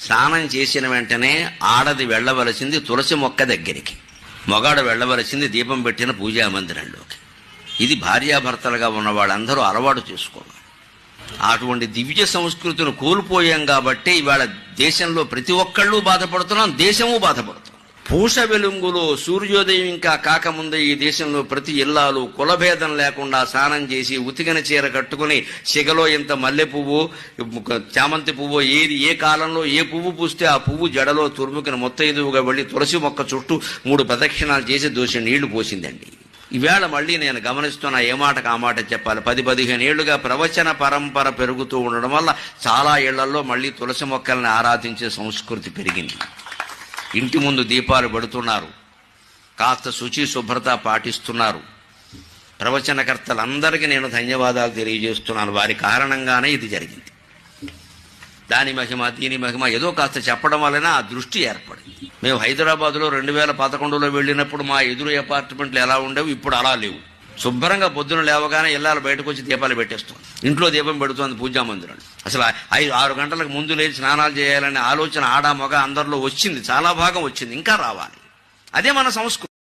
స్నానం చేసిన వెంటనే ఆడది వెళ్ళవలసింది తులసి మొక్క దగ్గరికి, మొగాడు వెళ్ళవలసింది దీపం పెట్టిన పూజా మందిరంలోకి. ఇది భార్యాభర్తలుగా ఉన్న వాళ్ళందరూ అలవాటు చేసుకోవాలి. అటువంటి దివ్య సంస్కృతిని కోల్పోయాం కాబట్టి ఇవాళ దేశంలో ప్రతి ఒక్కళ్ళు బాధపడుతున్నాం, దేశము బాధపడుతున్నాం. పూష వెలుంగులో సూర్యోదయం ఇంకా కాకముందే ఈ దేశంలో ప్రతి ఇల్లాలు కులభేదం లేకుండా స్నానం చేసి ఉతికిన చీర కట్టుకుని సిగలో ఇంత మల్లె పువ్వు, చామంతి పువ్వు, ఏ కాలంలో ఏ పువ్వు పూస్తే ఆ పువ్వు జడలో తురుముకిన మొత్తైదువుగా వెళ్ళి తులసి మొక్క చుట్టూ 3 ప్రదక్షిణాలు చేసి దోషి నీళ్లు పోసిందండి. ఈవేళ మళ్ళీ నేను గమనిస్తున్నా, ఏ మాటకు ఆ మాట చెప్పాలి. 10-15 ఏళ్లుగా ప్రవచన పరంపర పెరుగుతూ ఉండడం వల్ల చాలా ఇళ్లలో మళ్ళీ తులసి మొక్కల్ని ఆరాధించే సంస్కృతి పెరిగింది. ఇంటి ముందు దీపాలు పెడుతున్నారు, కాస్త శుచి శుభ్రత పాటిస్తున్నారు. ప్రవచనకర్తలందరికీ నేను ధన్యవాదాలు తెలియజేస్తున్నాను. వారి కారణంగానే ఇది జరిగింది. దాని మహిమ దీని మహిమ ఏదో కాస్త చెప్పడం వలన ఆ దృష్టి ఏర్పడింది. మేము హైదరాబాద్లో 2011లో వెళ్ళినప్పుడు మా ఎదురు అపార్ట్మెంట్లు ఎలా ఉండేవి, ఇప్పుడు అలా లేవు. శుభ్రంగా పొద్దున లేవగానే ఇళ్ళాలు బయటకు వచ్చి దీపాలు పెట్టేస్తాం. ఇంట్లో దీపం పెడుతుంది పూజా మందిరం. అసలు 5-6 గంటలకు ముందు లేచి స్నానాలు చేయాలనే ఆలోచన ఆడ మగ అందరిలో వచ్చింది, చాలా భాగం వచ్చింది, ఇంకా రావాలి. అదే మన సంస్కృతి.